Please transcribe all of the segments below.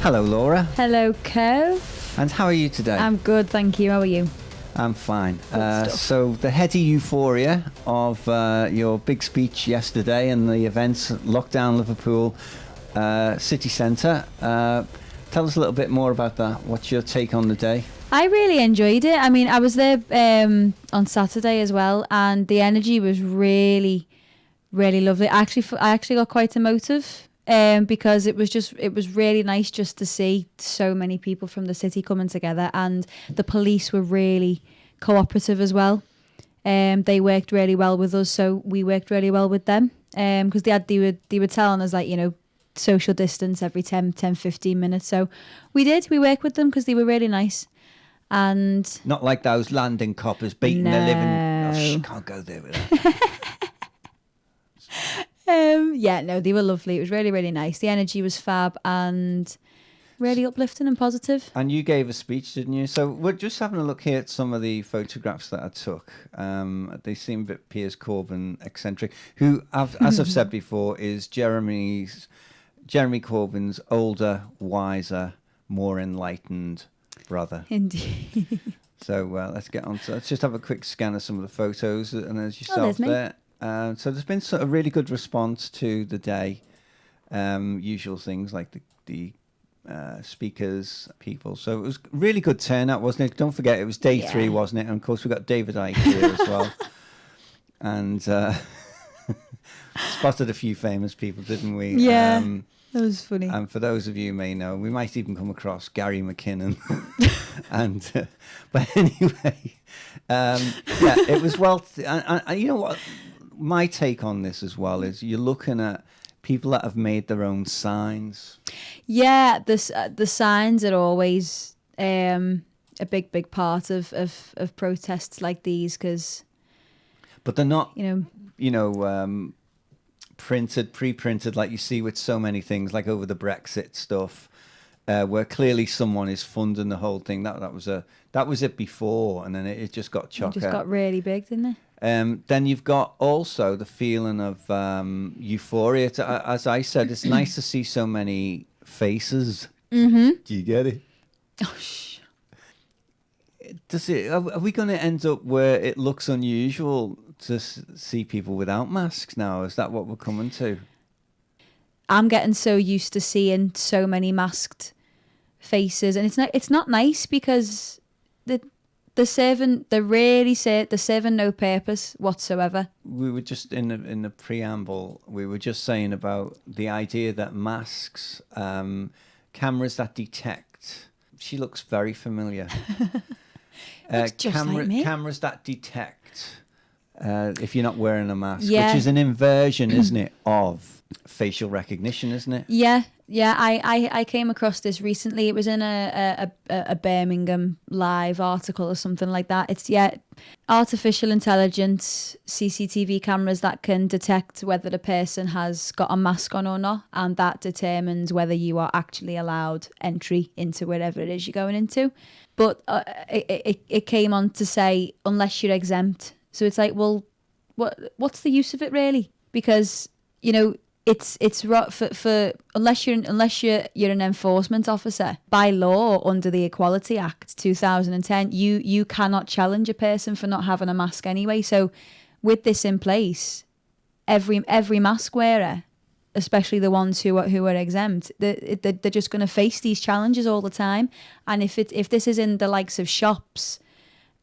Hello, Laura. Hello, Co. And how are you today? I'm good, thank you. How are you? I'm fine. Good stuff. So the heady euphoria of your big speech yesterday and the events at Lockdown Liverpool City Centre. Tell us a little bit more about that. What's your take on the day? I really enjoyed it. I mean, I was there on Saturday as well, and the energy was really, really lovely. I actually got quite emotive. Because it was really nice just to see so many people from the city coming together, and the police were really cooperative as well. They worked really well with us, so we worked really well with them. Because they were telling us, like, you know, social distance every 10, 15 minutes. So we worked with them because they were really nice. And not like those London coppers beating their living. Can't go there with that. No, they were lovely. It was really, really nice. The energy was fab and really uplifting and positive. And you gave a speech, didn't you? So we're just having a look here at some of the photographs that I took. They seem a bit Piers Corbyn eccentric, who, as I've said before, is Jeremy Corbyn's older, wiser, more enlightened brother. Indeed. So let's get on to. Let's just have a quick scan of some of the photos, and there's yourself there. So there's been a really good response to the day. Usual things like the speakers, people. So it was really good turnout, wasn't it? Don't forget, it was day 3, wasn't it? And of course, we got David Icke here as well. And spotted a few famous people, didn't we? Yeah, that was funny. And for those of you who may know, we might even come across Gary McKinnon. And but anyway, it was well. And you know what? My take on this as well is you're looking at people that have made their own signs. Yeah, the signs are always a big part of protests like these, because. But they're not, pre-printed like you see with so many things, like over the Brexit stuff, where clearly someone is funding the whole thing. That was it before, and then it just got chocker. It just got really big, didn't it? Then you've got also the feeling of euphoria. As I said, it's nice to see so many faces. Mm-hmm. Do you get it? Oh, Are we going to end up where it looks unusual to see people without masks now? Is that what we're coming to? I'm getting so used to seeing so many masked faces, and it's not nice, because they're serving no purpose whatsoever. We were just in the preamble, we were just saying about the idea that masks, cameras that detect. She looks very familiar. Looks just like me. Cameras that detect if you're not wearing a mask, which is an inversion, isn't it, of facial recognition, isn't it? Yeah. I came across this recently. It was in a Birmingham Live article or something like that. It's artificial intelligence CCTV cameras that can detect whether the person has got a mask on or not, and that determines whether you are actually allowed entry into wherever it is you're going into. But it came on to say, unless you're exempt. So it's like, well, what's the use of it really? Because, it's for unless you're an enforcement officer, by law under the Equality Act 2010, you cannot challenge a person for not having a mask anyway. So with this in place, every mask wearer, especially the ones who are exempt, they're just going to face these challenges all the time. And if this is in the likes of shops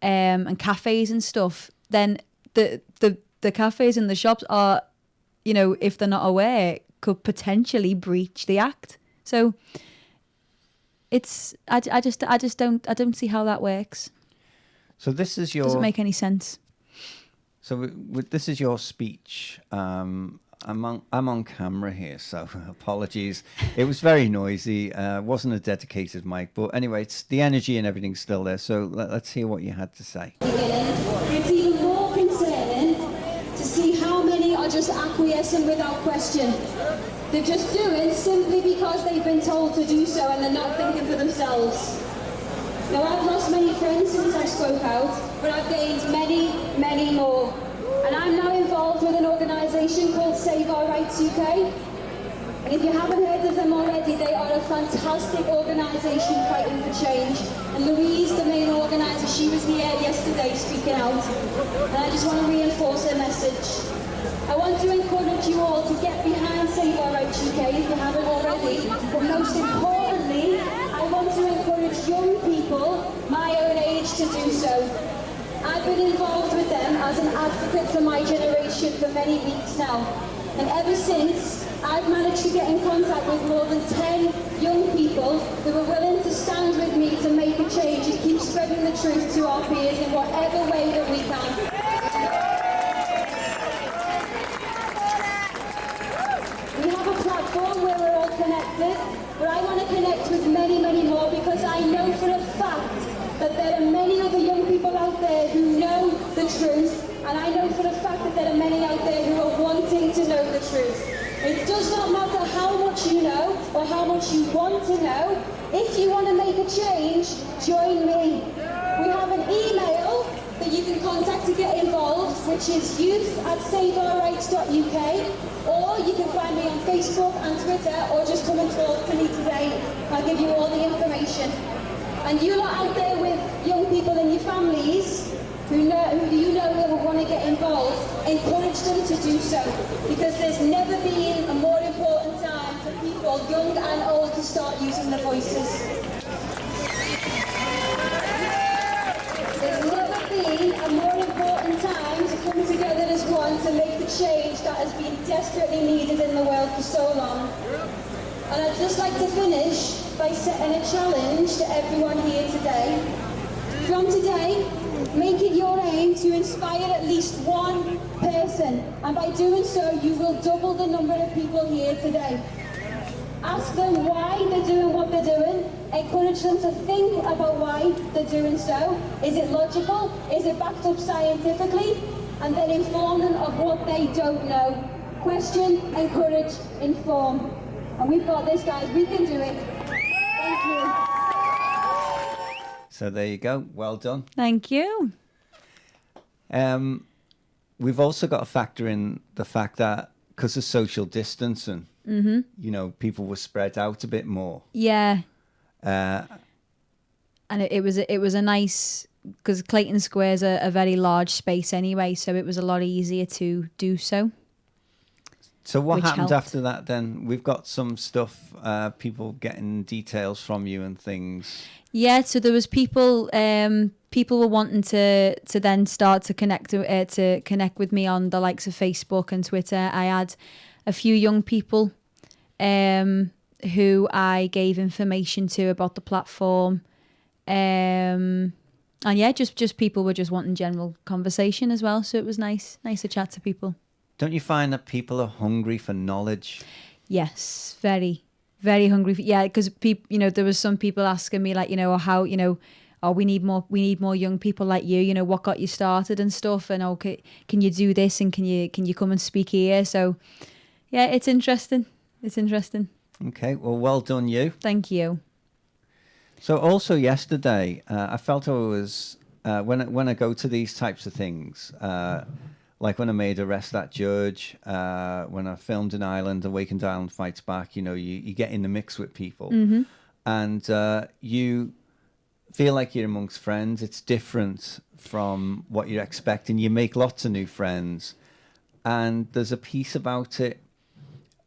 and cafes and stuff, then the cafes and the shops are, if they're not aware, could potentially breach the act. So I just don't see how that works. So this is your doesn't make any sense. So this is your speech. I'm on camera here, so apologies. It was very noisy. Wasn't a dedicated mic, but anyway, it's the energy and everything's still there. So let's hear what you had to say. It's even more concerning to see how many are just acquiescing without question. They're just doing it simply because they've been told to do so, and they're not thinking for themselves. Now, I've lost many friends since I've spoken spoke out, but I've gained many, many more. And I'm now involved with an organisation called Save Our Rights UK. And if you haven't heard of them already, they are a fantastic organisation fighting for change. And Louise, the main organiser, she was here yesterday speaking out. And I just want to reinforce her message. I want to encourage you all to get behind Save Our Rights UK if you haven't already. But most importantly, I want to encourage young people my own age to do so. I've been involved with them as an advocate for my generation for many weeks now. And ever since, I've managed to get in contact with more than 10 young people who are willing to stand with me to make a change and keep spreading the truth to our peers in whatever way that we can. We have a platform where we're all connected, but I want to connect with many, many more because I know for a fact that there are many other young people out there who know the truth, and I know for a fact that there are many out there who are wanting to know the truth. It does not matter how much you know or how much you want to know. If you want to make a change, join me. We have an email that you can contact to get involved, which is youth@saveourrights.uk, or you can find me on Facebook and Twitter, or just come and talk to me today. I'll give you all the information. And you lot out there with young people in your families who you know will want to get involved, encourage them to do so, because there's never been a more important time for people, young and old, to start using their voices. There's never been a more important time to come together as one to make the change that has been desperately needed in the world for so long. And I'd just like to finish by setting a challenge to everyone here today. From today, make it your aim to inspire at least one person, and by doing so, you will double the number of people here today. Ask them why they're doing what they're doing, encourage them to think about why they're doing so. Is it logical? Is it backed up scientifically? And then inform them of what they don't know. Question, encourage, inform. And we've got this, guys. We can do it. Thank you. So there you go. Well done. Thank you. We've also got to factor in the fact that because of social distancing, you know, people were spread out a bit more. Yeah. And it was a nice, because Clayton Square's a very large space anyway, so it was a lot easier to do so. So what happened helped. after that then? We've got some stuff, people getting details from you and things. Yeah, so there was people were wanting to then start to connect with me on the likes of Facebook and Twitter. I had a few young people who I gave information to about the platform. And yeah, just people were just wanting general conversation as well, so it was nice to chat to people. Don't you find that people are hungry for knowledge? Yes, very, very hungry. Because people, you know, there was some people asking me like, you know, how, you know, oh, we need more young people like you. know, what got you started and stuff, and okay, can you do this, and can you come and speak here? So, yeah, it's interesting. Okay, well done you. Thank you. So also yesterday, I felt I was when I go to these types of things. Like when I made Arrest That Judge, when I filmed in Ireland, Awakened Ireland Fights Back, you know, you get in the mix with people. Mm-hmm. And you feel like you're amongst friends. It's different from what you're expecting. You make lots of new friends. And there's a piece about it.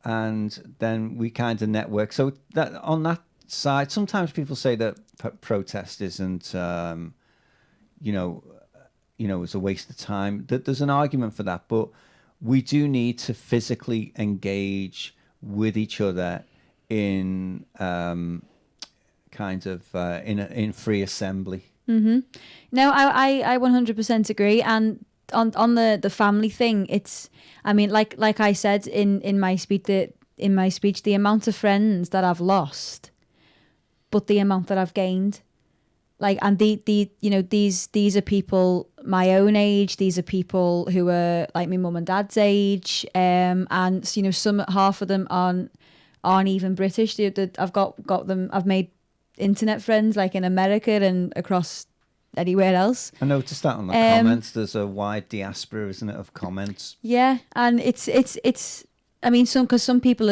And then we kind of network. So that on that side, sometimes people say that protest isn't, it's a waste of time. There's an argument for that, but we do need to physically engage with each other in in free assembly. Mm-hmm. No, I 100% agree. And on the family thing, it's, I mean, like I said in my speech, the amount of friends that I've lost, but the amount that I've gained. Like, and these are people my own age. These are people who are like my mum and dad's age. And you know, half of them aren't even British. I've got them. I've made internet friends like in America and across anywhere else. I noticed that on the comments. There's a wide diaspora, isn't it, of comments? Yeah, and it's. I mean, because some people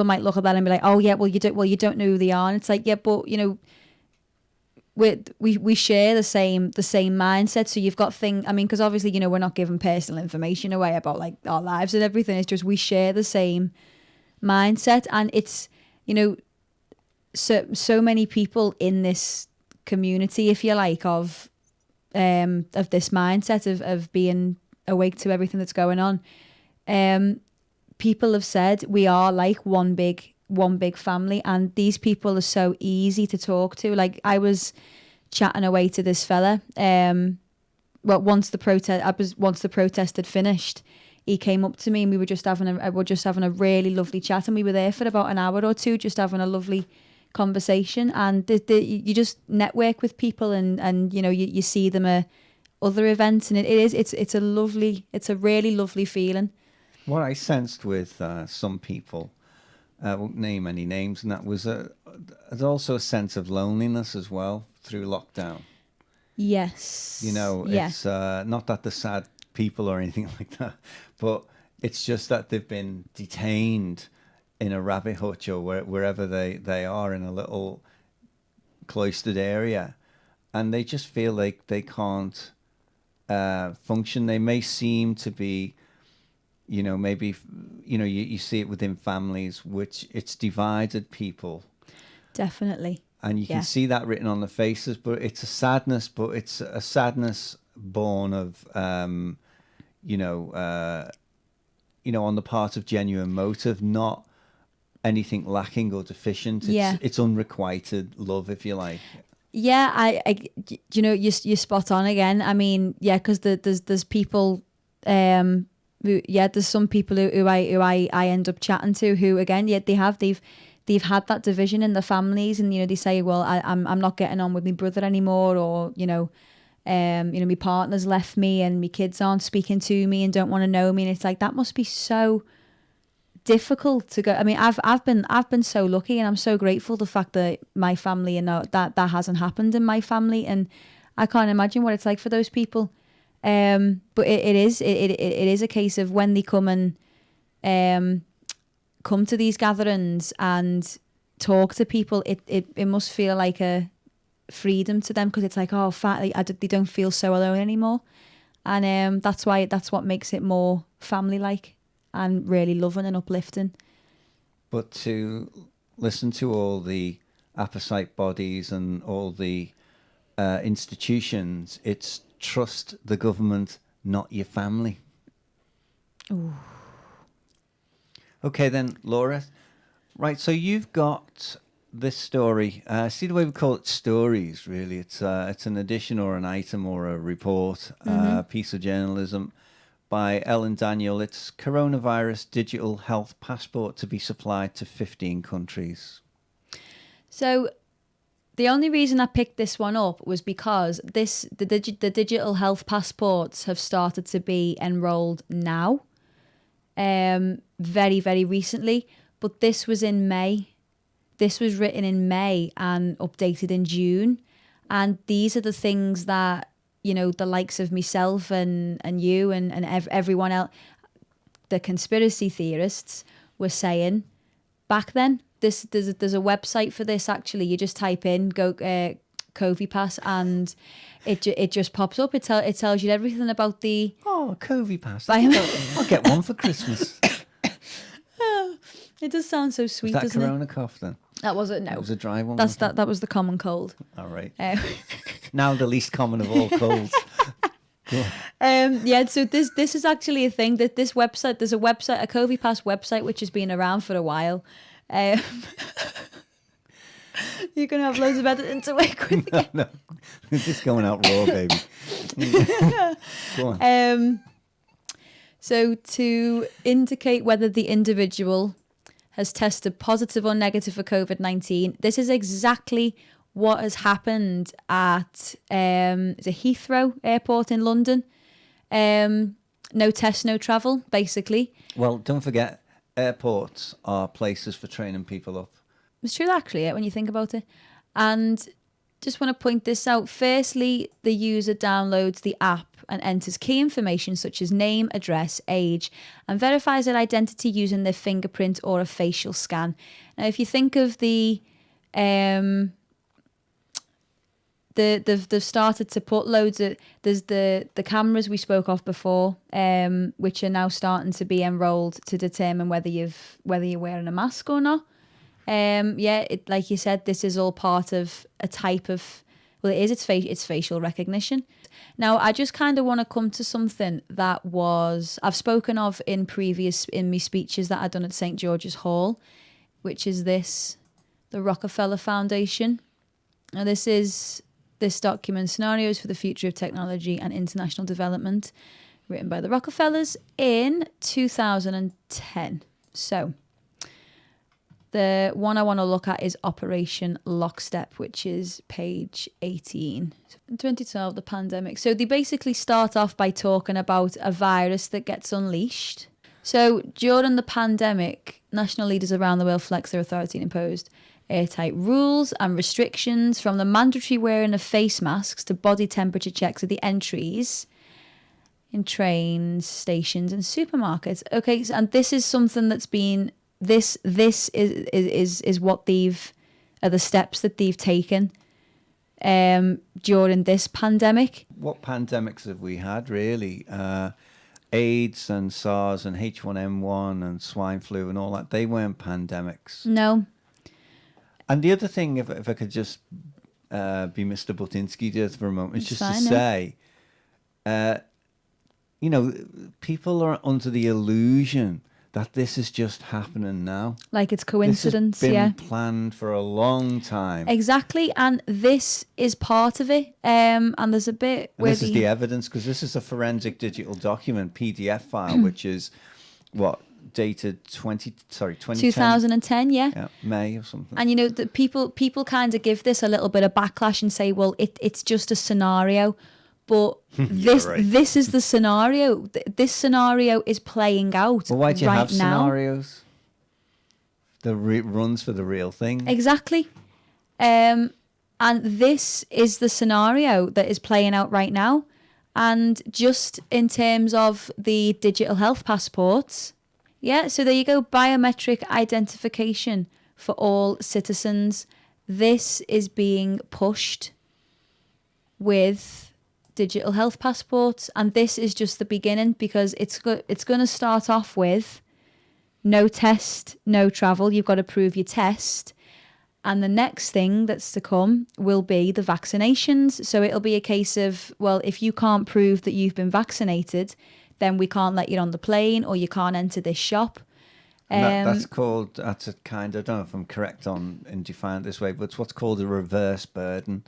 might look at that and be like, oh yeah, well you don't know who they are, and it's like, yeah, but you know, we share the same mindset. So you've got because obviously, you know, we're not giving personal information away about like our lives and everything. It's just we share the same mindset, and it's, you know, so many people in this community, if you like, of this mindset of being awake to everything that's going on. People have said we are like one big family, and these people are so easy to talk to. Like, I was chatting away to this fella. Once the protest had finished, he came up to me and we were just having a really lovely chat, and we were there for about an hour or two, just having a lovely conversation. And you just network with people, and you know, you see them at other events, and it's a really lovely feeling. What I sensed with some people, I won't name any names, and that was there's also a sense of loneliness as well through lockdown. Yes. You know, it's not that they're sad people or anything like that, but it's just that they've been detained in a rabbit hutch or wherever they are in a little cloistered area, and they just feel like they can't function. They may seem to be, you know, maybe, you know, you see it within families, which it's divided people. Definitely. And you can see that written on the faces, but it's a sadness, born of, you know, on the part of genuine motive, not anything lacking or deficient. It's unrequited love, if you like. Yeah, I you know, you're spot on again. I mean, yeah, because there's people, there's some people who I end up chatting to who, again, they've had that division in their families, and you know, they say, well, I'm not getting on with my brother anymore, or you know, my partner's left me and my kids aren't speaking to me and don't want to know me, and it's like, that must be so difficult to go. I mean, I've been so lucky, and I'm so grateful the fact that my family, and that hasn't happened in my family, and I can't imagine what it's like for those people. But it is a case of when they come and come to these gatherings and talk to people, it must feel like a freedom to them, because it's like, oh, they don't feel so alone anymore, and that's what makes it more family-like and really loving and uplifting. But to listen to all the apposite bodies and all the institutions, it's trust the government, not your family. Ooh. Okay then, Laura. Right, so you've got this story. See the way we call it stories, really. It's an edition or an item or a report, a piece of journalism by Ellen Daniel. It's Coronavirus Digital Health Passport to be supplied to 15 countries. So the only reason I picked this one up was because the digital health passports have started to be enrolled now, very, very recently. But this was in May. This was written in May and updated in June. And these are the things that, you know, the likes of myself and you and everyone else, the conspiracy theorists, were saying back then. There's a website for this, actually. You just type in COVID Pass and it just pops up. It tells you everything about the... Oh, COVID Pass. I'll get one for Christmas. It does sound so sweet, doesn't it? Was that Corona cough then? That wasn't, no. It was a dry one. That was the common cold. All right. Now the least common of all colds. So this is actually a thing, that this website, there's a website, a COVID Pass website, which has been around for a while. You're going to have loads of editing to work with again. No. It's just going out raw, baby. Go on. So to indicate whether the individual has tested positive or negative for COVID-19, this is exactly what has happened at Heathrow Airport in London. No test, no travel, basically. Well, don't forget, airports are places for training people up. It's true, actually, when you think about it. And just want to point this out. Firstly, the user downloads the app and enters key information such as name, address, age, and verifies their identity using their fingerprint or a facial scan. Now, if you think of they've started to put loads of, there's the cameras we spoke of before, which are now starting to be enrolled to determine whether you're wearing a mask or not. Like you said, this is all part of a type of, well, it's facial recognition. Now, I just kind of want to come to something that I've spoken of in my speeches that I've done at St. George's Hall, which is the Rockefeller Foundation. Now, this document, Scenarios for the Future of Technology and International Development, written by the Rockefellers in 2010. So, the one I want to look at is Operation Lockstep, which is page 18. In 2012, the pandemic. So they basically start off by talking about a virus that gets unleashed. So during the pandemic, national leaders around the world flexed their authority and imposed airtight rules and restrictions, from the mandatory wearing of face masks to body temperature checks at the entries in trains, stations and supermarkets. Okay, and this is something that's been... This is what are the steps that they've taken during this pandemic. What pandemics have we had, really? AIDS and SARS and H1N1 and swine flu and all that, they weren't pandemics. No. And the other thing, if I could just be Mr. Butinsky just for a moment, is just fine, to say, people are under the illusion that this is just happening now. Like it's coincidence, this has been planned for a long time. Exactly, and this is part of it. And there's a bit where this is the evidence, because this is a forensic digital document, PDF file, which is, dated 2010, yeah, May or something. And the people kind of give this a little bit of backlash and say, well, it's just a scenario. But this is the scenario. This scenario is playing out. Well, why do you have now. Scenarios? The runs for the real thing. Exactly. And this is the scenario that is playing out right now. And just in terms of the digital health passports, so there you go, biometric identification for all citizens. This is being pushed with digital health passports, and this is just the beginning, because it's going to start off with no test, no travel. You've got to prove your test, and the next thing that's to come will be the vaccinations. So it'll be a case of, well, if you can't prove that you've been vaccinated, then we can't let you on the plane, or you can't enter this shop. That's a kind of, I don't know if I'm correct in defining it this way, but it's what's called a reverse burden.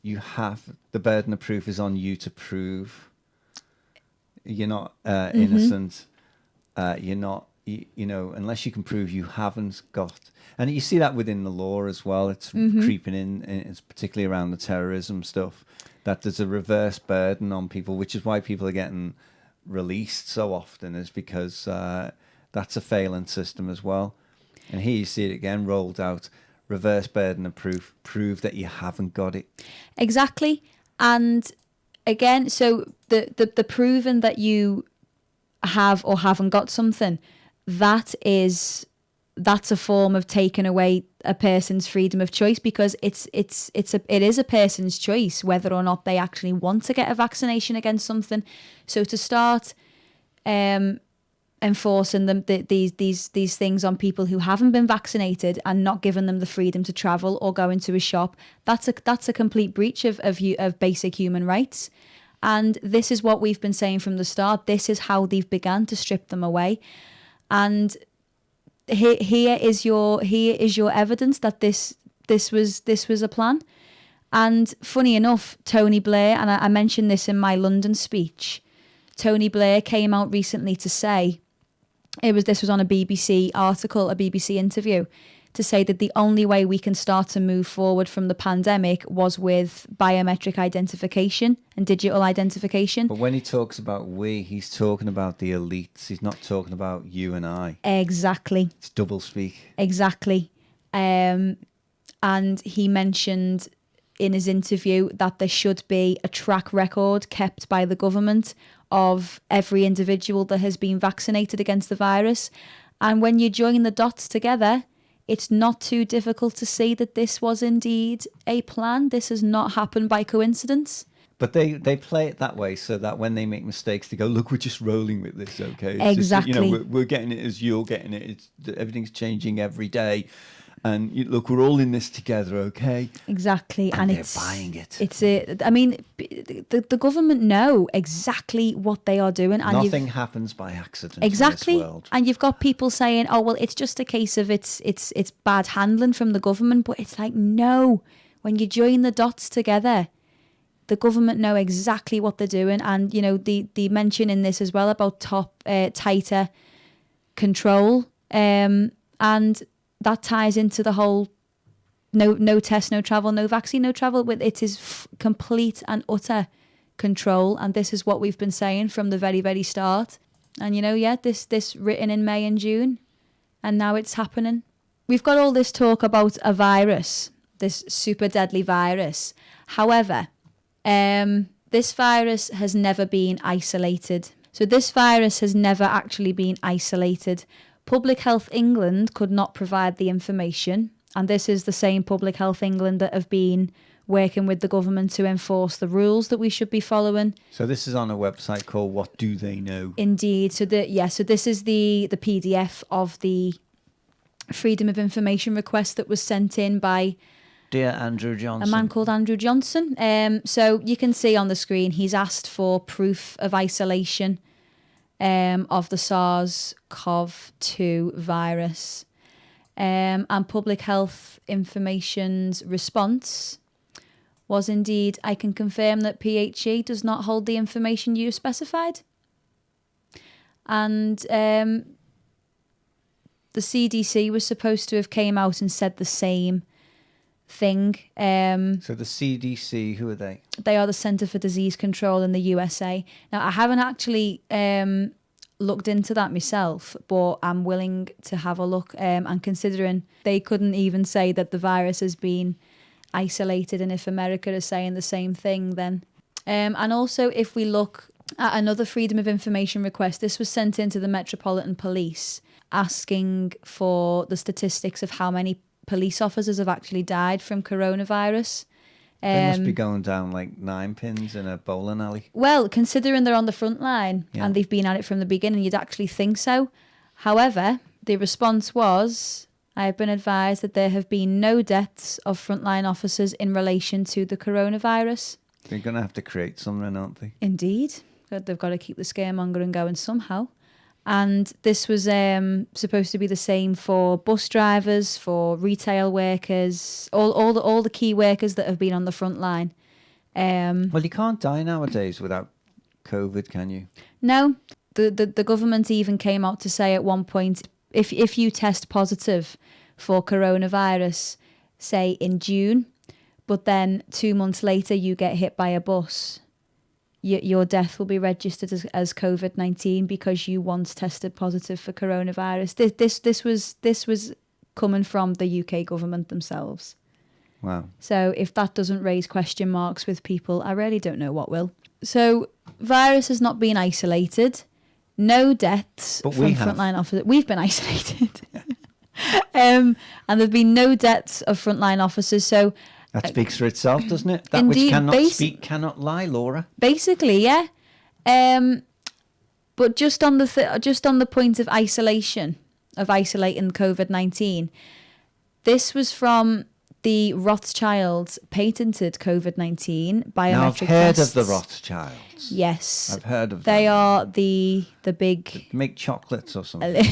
You have, the burden of proof is on you to prove you're not innocent. You're not, unless you can prove you haven't got. And you see that within the law as well. It's creeping in, it's particularly around the terrorism stuff, that there's a reverse burden on people, which is why people are getting released so often, is because that's a failing system as well. And here you see it again rolled out. Reverse burden of prove that you haven't got it. Exactly. And again, so the proving that you have or haven't got something, that's a form of taking away a person's freedom of choice, because it is a person's choice whether or not they actually want to get a vaccination against something. So to start enforcing these things on people who haven't been vaccinated and not giving them the freedom to travel or go into a shop, that's a complete breach of basic human rights. And this is what we've been saying from the start. This is how they've begun to strip them away. And here is your evidence that this was a plan. And funny enough, Tony Blair, and I mentioned this in my London speech, Tony Blair came out recently to say, this was on a BBC article, a BBC interview, to say that the only way we can start to move forward from the pandemic was with biometric identification and digital identification. But when he talks about he's talking about the elites. He's not talking about you and I. Exactly. It's double speak. Exactly. And he mentioned in his interview that there should be a track record kept by the government of every individual that has been vaccinated against the virus. And when you join the dots together, it's not too difficult to see that this was indeed a plan. This has not happened by coincidence. But they play it that way so that when they make mistakes, they go, look, we're just rolling with this, okay? It's Exactly. just, we're getting it as you're getting it. Everything's changing every day. And look, we're all in this together, okay? Exactly. And they're buying it. The government know exactly what they are doing. And nothing happens by accident exactly. in this world. And you've got people saying, oh, well, it's just a case of it's bad handling from the government. But it's like, no, when you join the dots together, the government know exactly what they're doing. And, the mention in this as well about tighter control. And that ties into the whole no test, no travel, no vaccine, no travel. It is complete and utter control. And this is what we've been saying from the very, very start. And, this written in May and June. And now it's happening. We've got all this talk about a virus, this super deadly virus. However, this virus has never been isolated. So this virus has never actually been isolated. Public Health England could not provide the information, and this is the same Public Health England that have been working with the government to enforce the rules that we should be following. So this is on a website called What Do They Know? Indeed. So this is the PDF of the Freedom of Information request that was sent in by Dear Andrew Johnson. A man called Andrew Johnson. So you can see on the screen he's asked for proof of isolation of the SARS-CoV-2 virus. And Public Health Information's response was indeed, I can confirm that PHE does not hold the information you specified. And the CDC was supposed to have came out and said the same thing. So the CDC, who are they? They are the Centre for Disease Control in the USA. Now, I haven't actually looked into that myself, but I'm willing to have a look. And considering they couldn't even say that the virus has been isolated, and if America is saying the same thing, then... and also, if we look at another Freedom of Information request, this was sent into the Metropolitan Police, asking for the statistics of how many police officers have actually died from coronavirus. They must be going down like 9 pins in a bowling alley. Well, considering they're on the front line and they've been at it from the beginning, you'd actually think so. However, the response was, I have been advised that there have been no deaths of frontline officers in relation to the coronavirus. They're going to have to create something, aren't they? Indeed. They've got to keep the scaremongering going somehow. And this was supposed to be the same for bus drivers, for retail workers, all the key workers that have been on the front line. Well, you can't die nowadays without COVID, can you? No. The government even came out to say at one point, if you test positive for coronavirus, say in June, but then 2 months later you get hit by a bus, your death will be registered as COVID-19 because you once tested positive for coronavirus. This was coming from the UK government themselves. Wow. So if that doesn't raise question marks with people, I really don't know what will. So virus has not been isolated. No deaths from frontline officers. We've been isolated. And there've been no deaths of frontline officers. So that speaks for itself, doesn't it? That indeed, which cannot speak cannot lie, Laura. Basically, yeah. But just on the point of isolation, of isolating COVID-19, this was from the Rothschilds patented COVID-19 biometric now, I've heard tests. of the Rothschilds. Yes. I've heard of them. They are the big... They make chocolates or something.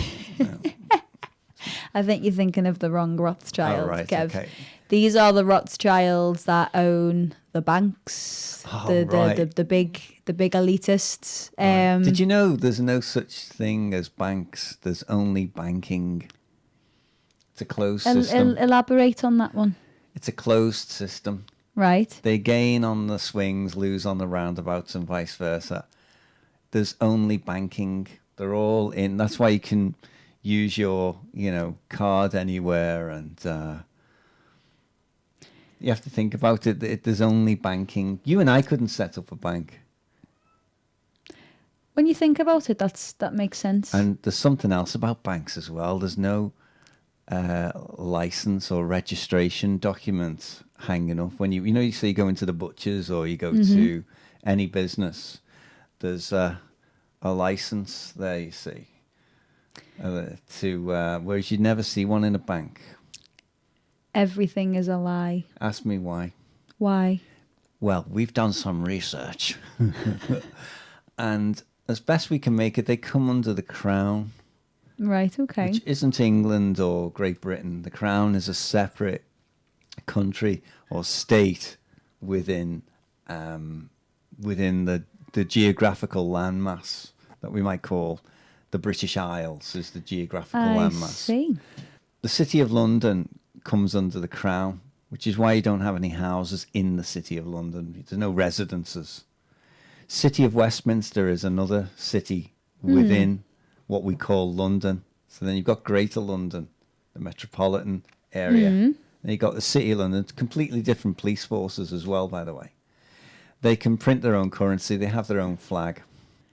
I think you're thinking of the wrong Rothschilds, oh, right, Kev. okay. These are the Rothschilds that own the banks, the big elitists. Right. Did you know there's no such thing as banks? There's only banking. It's a closed system. Elaborate on that one. It's a closed system. Right. They gain on the swings, lose on the roundabouts, and vice versa. There's only banking. They're all in. That's why you can use your, card anywhere, and You have to think about it. There's only banking. You and I couldn't set up a bank. When you think about it, that makes sense. And there's something else about banks as well. There's no license or registration documents hanging up when you say you go into the butcher's or you go to any business. There's a license there, you see, whereas you'd never see one in a bank. Everything is a lie. Ask me why. Why? Well, we've done some research, and as best we can make it, they come under the Crown. Right, okay. Which isn't England or Great Britain. The Crown is a separate country or state within the geographical landmass that we might call the British Isles is the geographical landmass. See. The City of London comes under the Crown, which is why you don't have any houses in the City of London. There's no residences. City of Westminster is another city within what we call London. So then you've got Greater London, the metropolitan area. And you've got the City of London, completely different police forces as well, by the way. They can print their own currency. They have their own flag.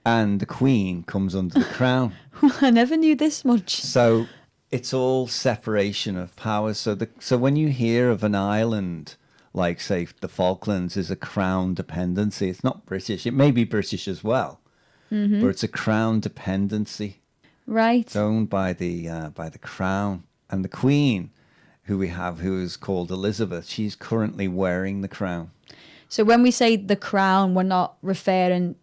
And the Queen comes under the Crown. I never knew this much. So it's all separation of powers. So when you hear of an island, like, say, the Falklands is a Crown dependency, it's not British. It may be British as well, but it's a Crown dependency. Right. It's owned by the Crown. And the Queen, who is called Elizabeth, she's currently wearing the crown. So when we say the Crown, we're not referring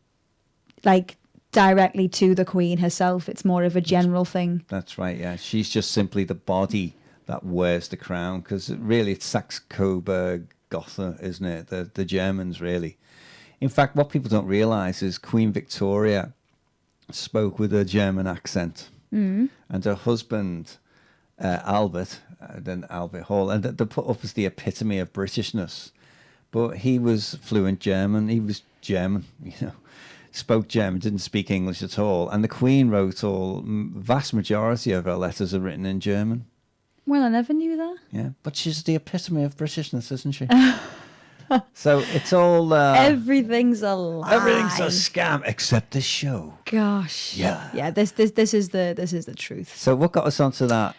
like directly to the Queen herself. It's more of a general thing. That's right, yeah. She's just simply the body that wears the crown, because really it's Saxe-Coburg-Gotha, isn't it? The Germans, really. In fact, what people don't realise is Queen Victoria spoke with a German accent. And her husband, Albert Hall, and they put up as the epitome of Britishness. But he was fluent German. He was German, spoke German, didn't speak English at all. And the Queen wrote vast majority of her letters are written in German. Well, I never knew that. Yeah, but she's the epitome of Britishness, isn't she? So it's all... everything's a lie. Everything's a scam, except this show. Gosh. Yeah. Yeah, this is the truth. So what got us onto that?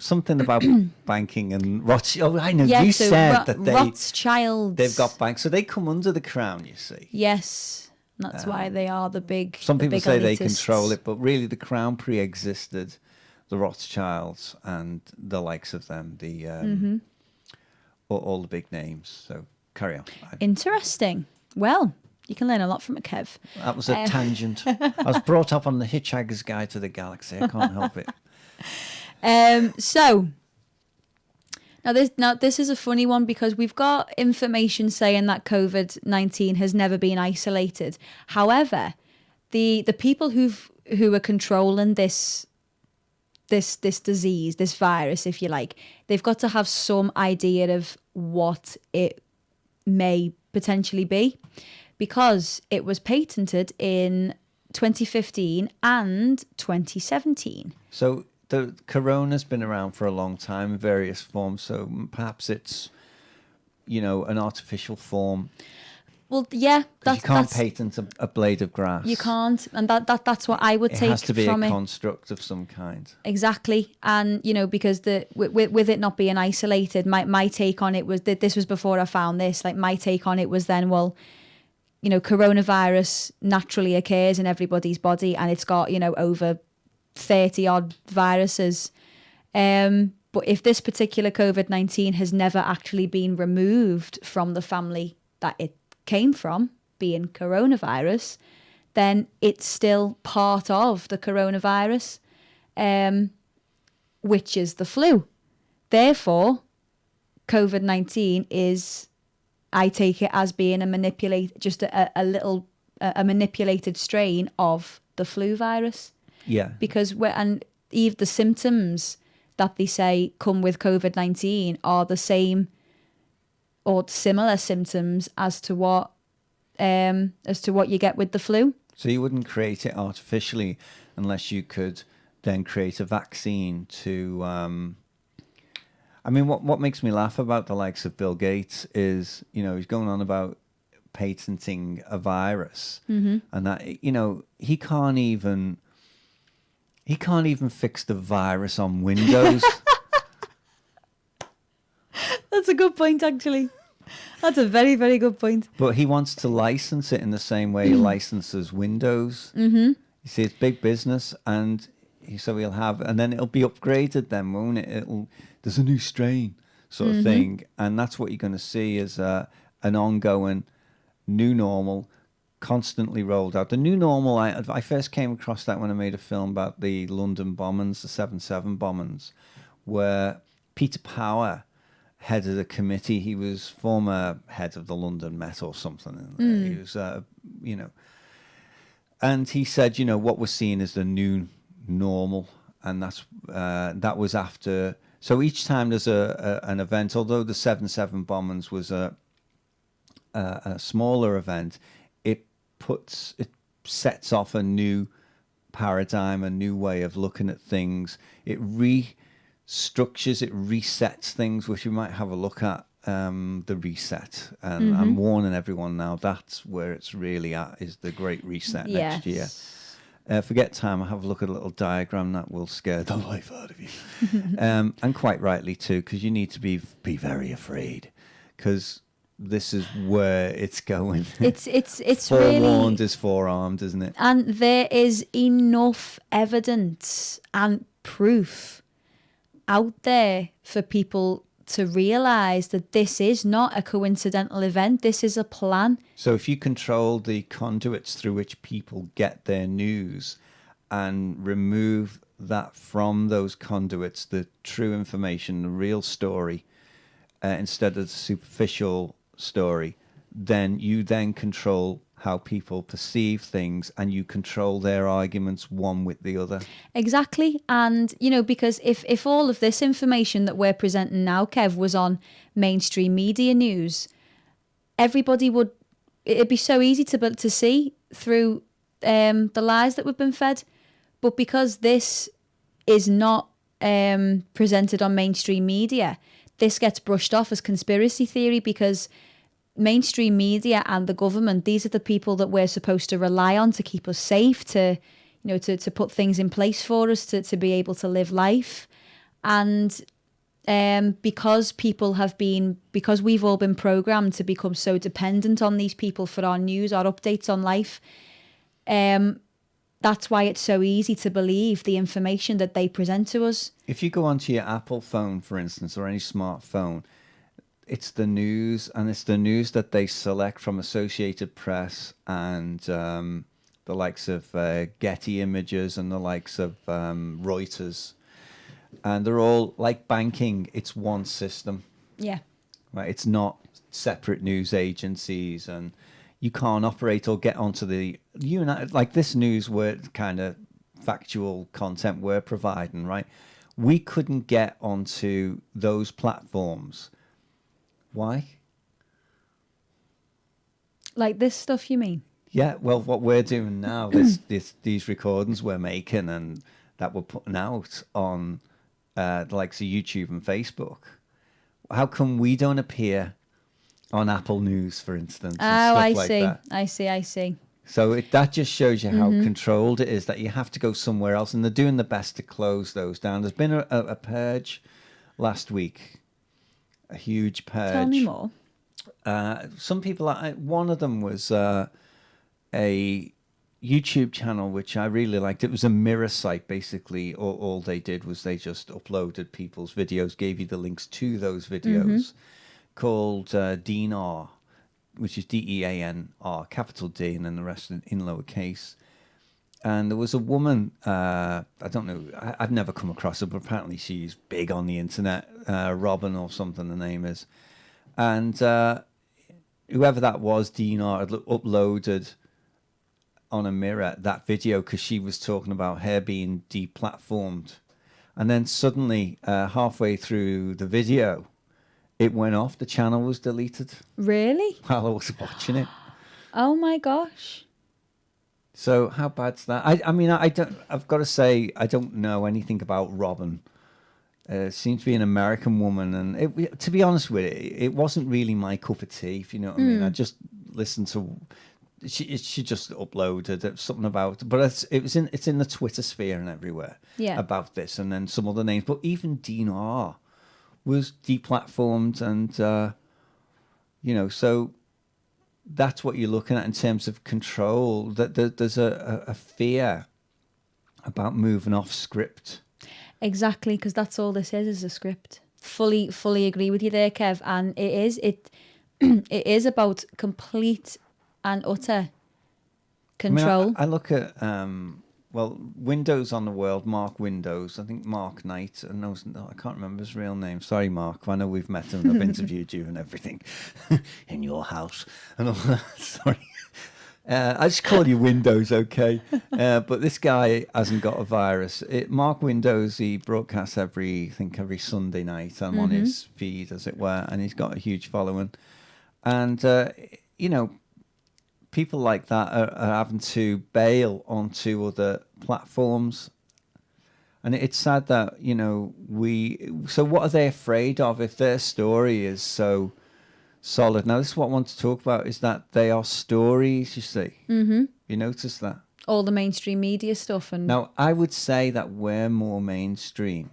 Something about banking and Rothschild. Oh, I know, you said that Rothschilds. They've got banks, so they come under the Crown, you see. Yes, that's why they are the big. Some people say they elitists. control it, but really the Crown pre-existed the Rothschilds and the likes of them, all the big names. So carry on. Interesting. Well, you can learn a lot from it, Kev. That was a tangent. I was brought up on the Hitchhiker's Guide to the Galaxy. I can't help it. So now this is a funny one, because we've got information saying that COVID-19 has never been isolated. However, the people who are controlling this disease, this virus, if you like, they've got to have some idea of what it may potentially be, because it was patented in 2015 and 2017. So the corona's been around for a long time in various forms, so perhaps it's, an artificial form. Well, yeah, you can't patent a blade of grass. You can't, and that's what I would take from it. It has to be a construct of some kind. Exactly, and because with it not being isolated, my take on it was that this was before I found this. Like, my take on it was then, well, coronavirus naturally occurs in everybody's body, and it's got over 30 odd viruses. But if this particular COVID-19 has never actually been removed from the family that it came from, being coronavirus, then it's still part of the coronavirus, which is the flu. Therefore, COVID-19 is, I take it as being a manipulated strain of the flu virus. Yeah. Because even the symptoms that they say come with COVID-19 are the same or similar symptoms as to what you get with the flu. So you wouldn't create it artificially unless you could then create a vaccine to. I mean, what makes me laugh about the likes of Bill Gates is, he's going on about patenting a virus, and that, he can't even fix the virus on Windows. That's a good point, actually. That's a very, very good point. But he wants to license it in the same way he licenses Windows. You see, it's big business, and so he'll have, and then it'll be upgraded then, won't it? There's a new strain sort of thing, and that's what you're going to see is an ongoing new normal, constantly rolled out. The new normal, I first came across that when I made a film about the London bombings, the 7/7 bombings, where Peter Power headed a committee. He was former head of the London Met or something. He was, and he said, what we're seeing is the new normal, and that was after. So each time there's an event, although the 7/7 bombings was a smaller event, it sets off a new paradigm, a new way of looking at things. It restructures, it resets things, which we might have a look at, the reset. And I'm warning everyone now, that's where it's really at, is the great reset next year. Forget time, I'll have a look at a little diagram that will scare the life out of you. And quite rightly too, because you need to be very afraid, because this is where it's going. It's forewarned is forearmed, isn't it? And there is enough evidence and proof out there for people to realize that this is not a coincidental event. This is a plan. So if you control the conduits through which people get their news and remove that from those conduits, the true information, the real story, instead of the superficial story, then you then control how people perceive things, and you control their arguments one with the other. Exactly. And, because if all of this information that we're presenting now, Kev, was on mainstream media news, it'd be so easy to see through the lies that we've been fed. But because this is not presented on mainstream media, this gets brushed off as conspiracy theory, because mainstream media and the government, these are the people that we're supposed to rely on to keep us safe, to put things in place for us to be able to live life. And because we've all been programmed to become so dependent on these people for our news, our updates on life, that's why it's so easy to believe the information that they present to us. If you go onto your Apple phone, for instance, or any smartphone, it's the news, and it's the news that they select from Associated Press and the likes of Getty Images and the likes of Reuters. And they're all, like banking, it's one system. Yeah. Right. It's not separate news agencies, and you can't operate or get onto like this news, where kind of factual content we're providing, right? We couldn't get onto those platforms. Why? Like this stuff, you mean? Yeah, well, what we're doing now, these recordings we're making and that we're putting out on the likes of YouTube and Facebook. How come we don't appear on Apple News, for instance? I see. So that just shows you how controlled it is, that you have to go somewhere else, and they're doing the best to close those down. There's been a purge last week. A huge purge. Tell me more. Some people, one of them was a YouTube channel which I really liked. It was a mirror site, basically. All they did was they just uploaded people's videos, gave you the links to those videos, called DEANR, which is DEANR, capital D, and then the rest in lowercase. And there was a woman, I don't know, I've never come across her, but apparently she's big on the internet, Robin or something the name is. And whoever that was, Dina, had uploaded on a mirror that video because she was talking about her being deplatformed. And then suddenly, halfway through the video, it went off. The channel was deleted. Really? While I was watching it. Oh my gosh. So how bad's that? I mean, I've got to say, I don't know anything about Robin. seemed to be an American woman, and to be honest with it, it wasn't really my cup of tea, if you know what I mean. I just listened to. She just uploaded something about, but it's in the Twitter sphere and everywhere about this, and then some other names. But even Dean R was deplatformed, and so that's what you're looking at in terms of control. That there's a fear about moving off script. Exactly, because that's all this is a script. Fully agree with you there, Kev, and it is about complete and utter control. I look at Windows on the World, Mark Windows. I think Mark Knight. I can't remember his real name. Sorry, Mark. I know we've met and I've interviewed you and everything in your house and all that. Sorry. I just call you Windows, okay? But this guy hasn't got a virus. Mark Windows, he broadcasts every Sunday night. I'm on his feed, as it were, and he's got a huge following. And, people like that are having to bail onto other platforms. And it's sad that, so what are they afraid of if their story is so solid? Now, this is what I want to talk about, is that they are stories, you see. Mm-hmm. You notice that? All the mainstream media stuff. And now, I would say that we're more mainstream.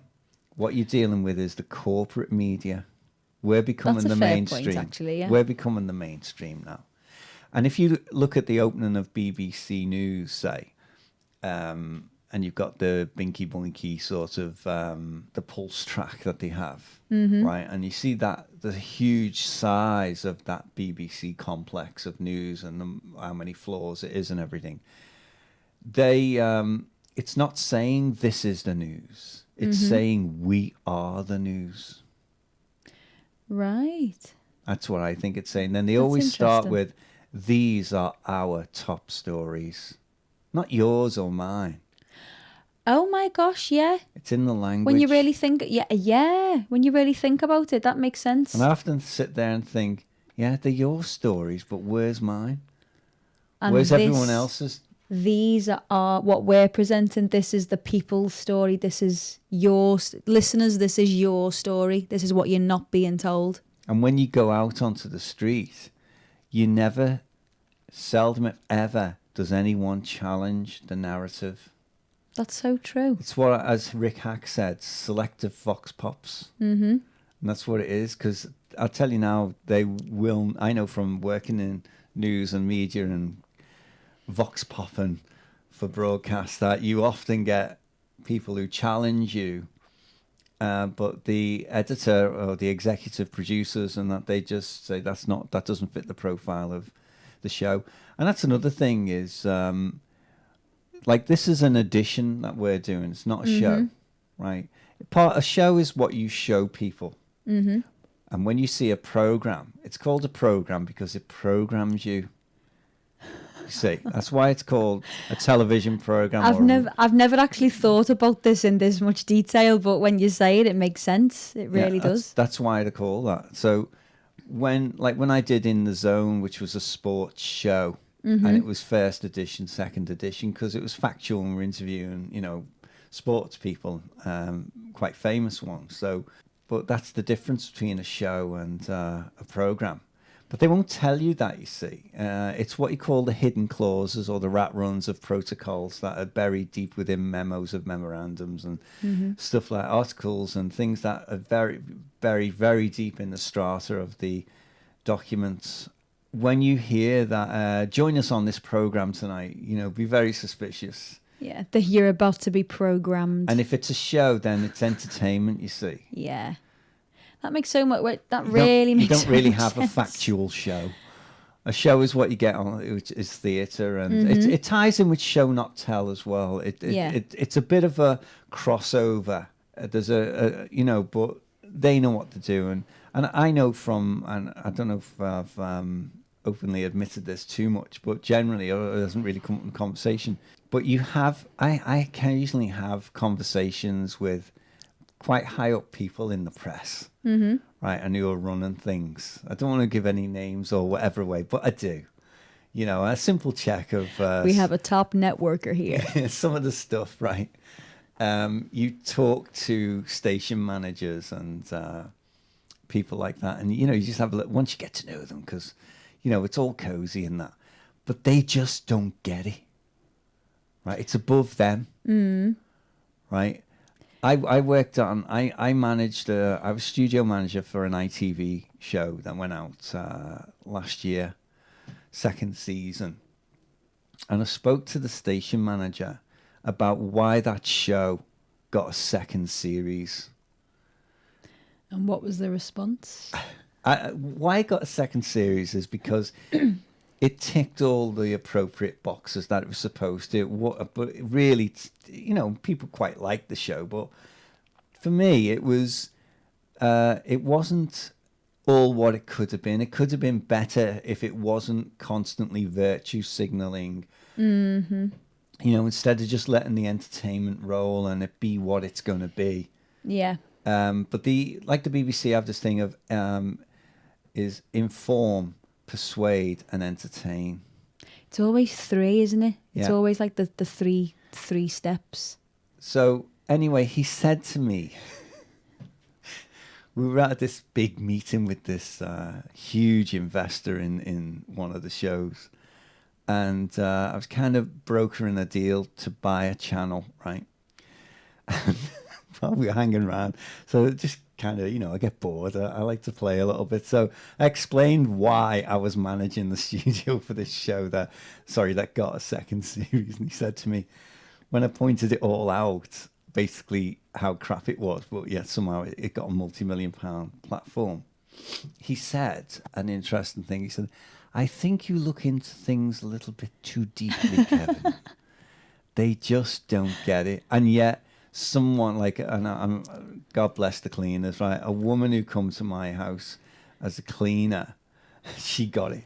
What you're dealing with is the corporate media. We're becoming the mainstream. Point, actually, yeah. We're becoming the mainstream now. And if you look at the opening of BBC News, say, and you've got the binky boinky sort of the pulse track that they have, right? And you see that the huge size of that BBC complex of news and how many floors it is and everything. It's not saying this is the news. It's saying we are the news. Right. That's what I think it's saying. Then they always start with, these are our top stories, not yours or mine. Oh my gosh, yeah. It's in the language. When you really think, when you really think about it, that makes sense. And I often sit there and think, yeah, they're your stories, but where's mine? And where's everyone else's? These are what we're presenting. This is the people's story. This is your listeners. This is your story. This is what you're not being told. And when you go out onto the street, seldom if ever does anyone challenge the narrative. That's so true. It's what, as Rick Hack said, selective vox pops. Mm-hmm. And that's what it is, because I'll tell you now, I know from working in news and media and vox popping for broadcast that you often get people who challenge you, but the editor or the executive producers and that, they just say that doesn't fit the profile of the show. And that's another thing is, this is an edition that we're doing. It's not a show, right? A show is what you show people. Mm-hmm. And when you see a program, it's called a program because it programs you. You see, that's why it's called a television program. I've never actually thought about this in this much detail, but when you say it, it makes sense. It really does. That's why they call that. So when I did In the Zone, which was a sports show, and it was first edition, second edition, because it was factual and we're interviewing, sports people, quite famous ones. So, but that's the difference between a show and a program. But they won't tell you that, you see. It's what you call the hidden clauses or the rat runs of protocols that are buried deep within memos of memorandums and stuff like articles and things that are very, very, very deep in the strata of the documents. When you hear that, join us on this program tonight, be very suspicious. Yeah, that you're about to be programmed. And if it's a show, then it's entertainment, you see. Yeah. That makes so much. That really makes. You don't really have sense. A factual show. A show is what you get on. Which is theatre, and it ties in with show not tell as well. It's a bit of a crossover. There's but they know what to do, and I know from, and I don't know if I've openly admitted this too much, but generally it doesn't really come up in conversation. But I occasionally have conversations with quite high up people in the press, right, and who are running things. I don't want to give any names or whatever away, but I do. A simple check of... we have a top networker here. Some of the stuff, right? you talk to station managers and people like that, and you just have a look once you get to know them, because it's all cozy and that, but they just don't get it, right? It's above them, right? I worked on, I managed, I was studio manager for an ITV show that went out last year, second season. And I spoke to the station manager about why that show got a second series. And what was the response? Why it got a second series is because it ticked all the appropriate boxes that it was supposed to. But it really, people quite liked the show. But for me, it wasn't all what it could have been. It could have been better if it wasn't constantly virtue signaling. Mm-hmm. Instead of just letting the entertainment roll and it be what it's going to be. Yeah. But the BBC have this thing of is inform, persuade, and entertain. It's always three, isn't it? It's Yeah. always like the three steps. So anyway, he said to me, we were at this big meeting with this huge investor in one of the shows. And I was kind of brokering a deal to buy a channel, right? And while we were hanging around, so just kind of, I get bored. I like to play a little bit. So I explained why I was managing the studio for this show that got a second series. And he said to me, when I pointed it all out, basically how crap it was, but yet somehow it got a multi-million-pound platform. He said an interesting thing. He said, I think you look into things a little bit too deeply, Kevin. They just don't get it. And yet someone like, and God bless the cleaners, right? A woman who comes to my house as a cleaner, she got it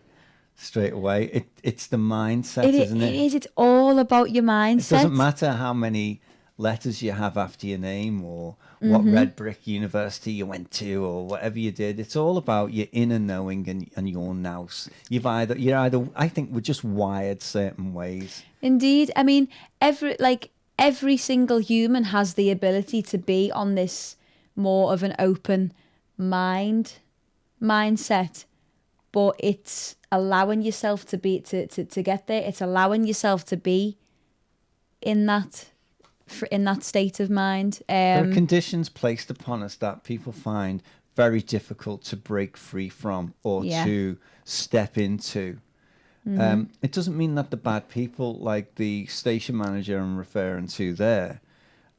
straight away. It's the mindset, isn't it? It is. It's all about your mindset. It doesn't matter how many letters you have after your name or what red brick university you went to or whatever you did. It's all about your inner knowing and your nous. You're either I think we're just wired certain ways. Indeed. I mean, every single human has the ability to be on this more of an open mindset, but it's allowing yourself to be to get there. It's allowing yourself to be in that state of mind. There are conditions placed upon us that people find very difficult to break free from or to step into. It doesn't mean that the bad people, like the station manager I'm referring to there,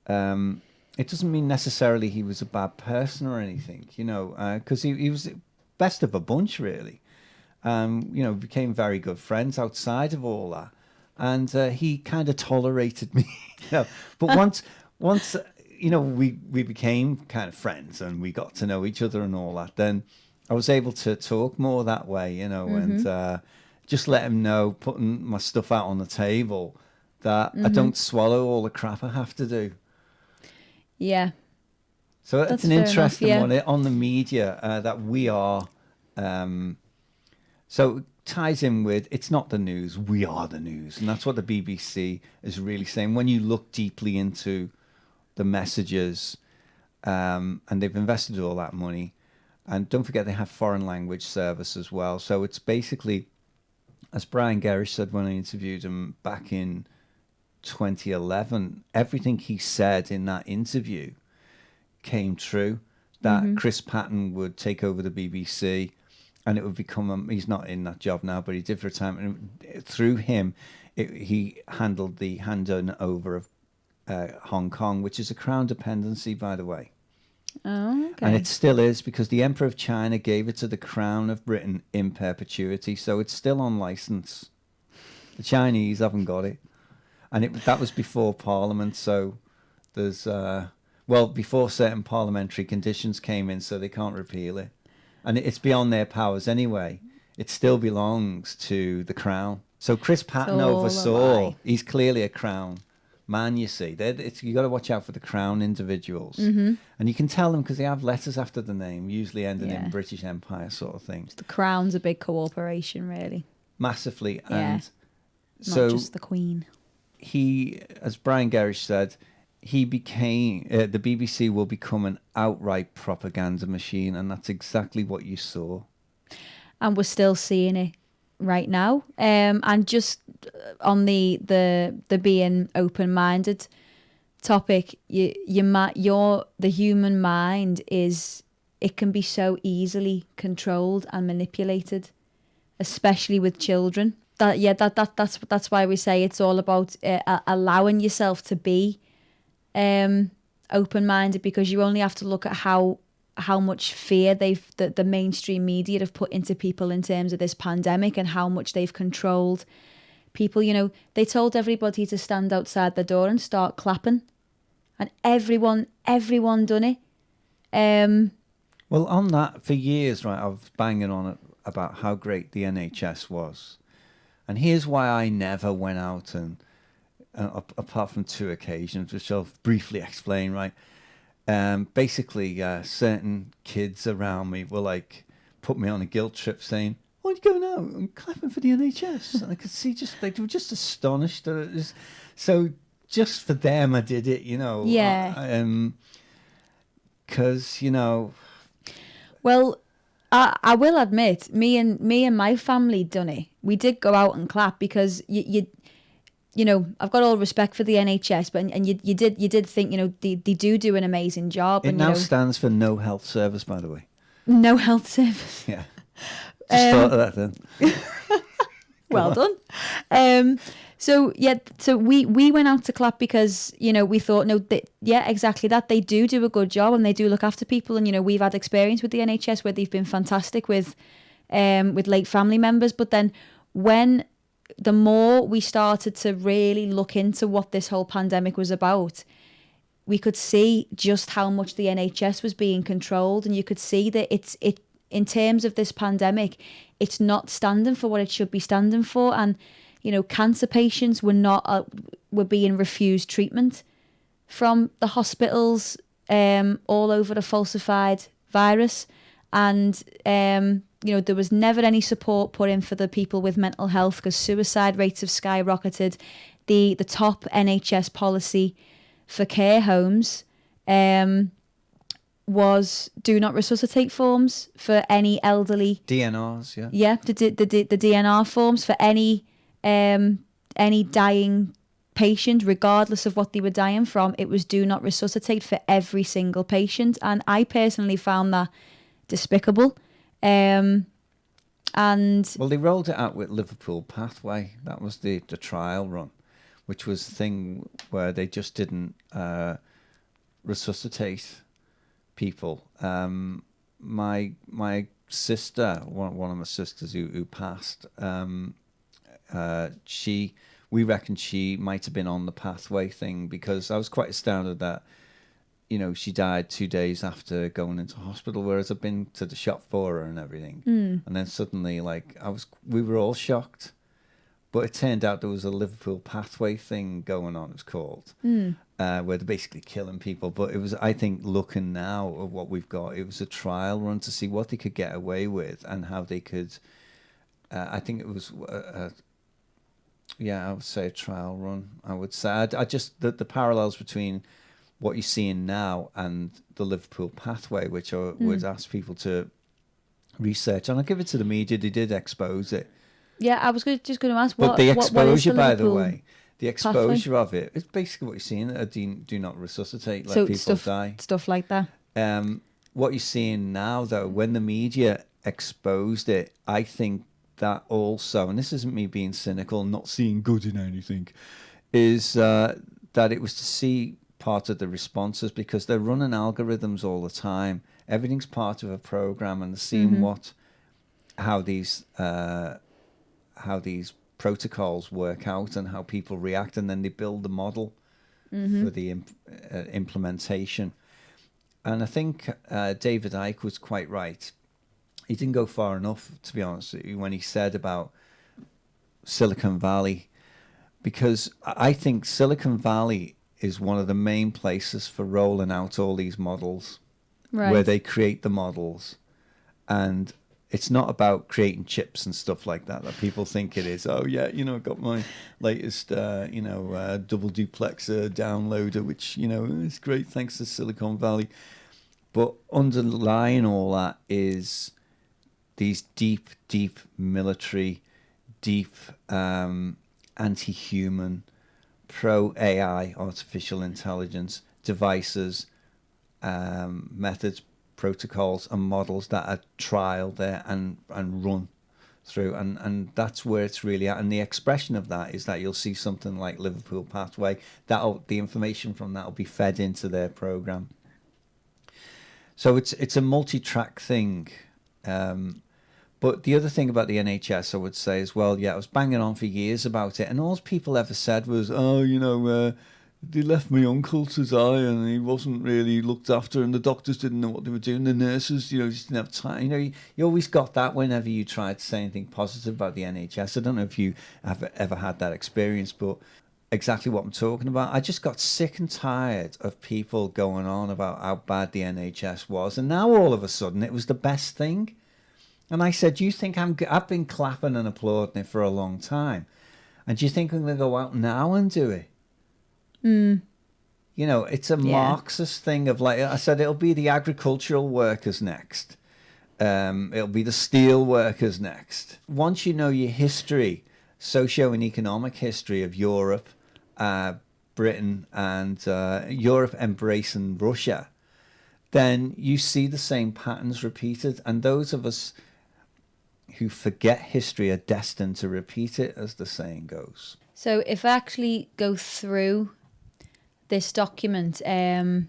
it doesn't mean necessarily he was a bad person or anything, because he was the best of a bunch, really. Became very good friends outside of all that. And he kind of tolerated me. But once we became kind of friends and we got to know each other and all that, then I was able to talk more that way, and just let him know, putting my stuff out on the table, that I don't swallow all the crap I have to do. Yeah. So that's an interesting one on the media that we are. So it ties in with, it's not the news, we are the news. And that's what the BBC is really saying. When you look deeply into the messages, and they've invested all that money, and don't forget they have foreign language service as well. So it's basically, as Brian Gerrish said when I interviewed him back in 2011, everything he said in that interview came true, that Chris Patton would take over the BBC and it would become, he's not in that job now, but he did for a time. And through him, he handled the handing over of Hong Kong, which is a crown dependency, by the way. Oh, okay. And it still is, because the Emperor of China gave it to the Crown of Britain in perpetuity, so it's still on license. The Chinese haven't got it. And that was before Parliament, so there's, before certain parliamentary conditions came in, so they can't repeal it. And it's beyond their powers anyway. It still belongs to the Crown. So Chris Patton oversaw, he's clearly a Crown man, you see. You got to watch out for the Crown individuals. And you can tell them because they have letters after the name, usually ending in British Empire sort of thing. The Crown's a big corporation, really. Massively. Yeah. And Not just the Queen. He, as Brian Gerrish said, he became the BBC will become an outright propaganda machine, and that's exactly what you saw. And we're still seeing it right now. And just on the being open-minded topic, the human mind it can be so easily controlled and manipulated, especially with children. That's why we say it's all about allowing yourself to be open-minded, because you only have to look at how much fear the mainstream media have put into people in terms of this pandemic, and how much they've controlled people. You know, they told everybody to stand outside the door and start clapping, and everyone done it. Well, on that, for years, right, I was banging on it about how great the NHS was. And here's why I never went out, and apart from 2 occasions, which I'll briefly explain, right? Basically, certain kids around me were like, put me on a guilt trip saying, "Why are you going out and clapping for the NHS?" And I could see they were just astonished. That it was, so just for them, I did it, you know. Yeah. Because, you know. Well, I will admit, me and my family done it. We did go out and clap, because you know, I've got all respect for the NHS, but and you did think, you know, they do an amazing job. It and, now you know, stands for No Health Service, by the way. No health service. Yeah. Just thought of that then. Well done. So we went out to clap because, you know, we thought, exactly that. They do a good job, and they do look after people. And, you know, we've had experience with the NHS where they've been fantastic with late family members. But then when the more we started to really look into what this whole pandemic was about, we could see just how much the NHS was being controlled. And you could see that it in terms of this pandemic, it's not standing for what it should be standing for. And, you know, cancer patients were being refused treatment from the hospitals all over the falsified virus. And, you know, there was never any support put in for the people with mental health, because suicide rates have skyrocketed. The top NHS policy for care homes was do not resuscitate forms for any elderly. DNRs, yeah. Yeah, the DNR forms for any dying patient, regardless of what they were dying from. It was do not resuscitate for every single patient. And I personally found that despicable. And well, they rolled it out with Liverpool Pathway. That was the trial run, which was the thing where they just didn't resuscitate people. My sister, one of my sisters who passed, we reckon she might have been on the pathway thing, because I was quite astounded that, you know, she died 2 days after going into hospital, whereas I've been to the shop for her and everything. And then suddenly, like, we were all shocked. But it turned out there was a Liverpool Pathway thing going on, it's called, where they're basically killing people. But it was, I think, looking now at what we've got, it was a trial run to see what they could get away with and how they could, I think it was, I would say a trial run. I would say, I just, the parallels between what you're seeing now and the Liverpool Pathway, which I would ask people to research. And I'll give it to the media, they did expose it. Yeah, I was just going to ask, but the exposure, by the way, the exposure pathway? Of it, it's basically what you're seeing. Do not resuscitate, let so people die. Stuff like that. What you're seeing now, though, when the media exposed it, I think that also, and this isn't me being cynical, not seeing good in anything, is that it was to see part of the responses, because they're running algorithms all the time. Everything's part of a program, and they're seeing how these protocols work out and how people react, and then they build the model for the implementation. And I think David Icke was quite right. He didn't go far enough, to be honest, when he said about Silicon Valley, because I think Silicon Valley is one of the main places for rolling out all these models, where they create the models, and It's not about creating chips and stuff like that people think it is. Oh yeah, got my latest double duplexer downloader, which is great thanks to Silicon Valley. But underlying all that is these deep military, deep anti-human, pro-AI, artificial intelligence devices, methods, protocols and models that are trialed there and run through, and that's where it's really at. And the expression of that is that you'll see something like Liverpool Pathway, the information from that will be fed into their program. So it's a multi-track thing. But the other thing about the NHS, I would say as well, I was banging on for years about it, and all people ever said was, they left my uncle to die and he wasn't really looked after, and the doctors didn't know what they were doing. The nurses, just didn't have time. You always got that whenever you tried to say anything positive about the NHS. I don't know if you have ever had that experience, but exactly what I'm talking about. I just got sick and tired of people going on about how bad the NHS was. And now all of a sudden it was the best thing. And I said, do you think I've been clapping and applauding it for a long time. And do you think I'm going to go out now and do it? It's a Marxist thing of, like I said, it'll be the agricultural workers next. It'll be the steel workers next. Once you know your history, socio and economic history of Europe, Britain, and Europe embracing Russia, then you see the same patterns repeated. And those of us who forget history are destined to repeat it, as the saying goes. So if I actually go through this document, so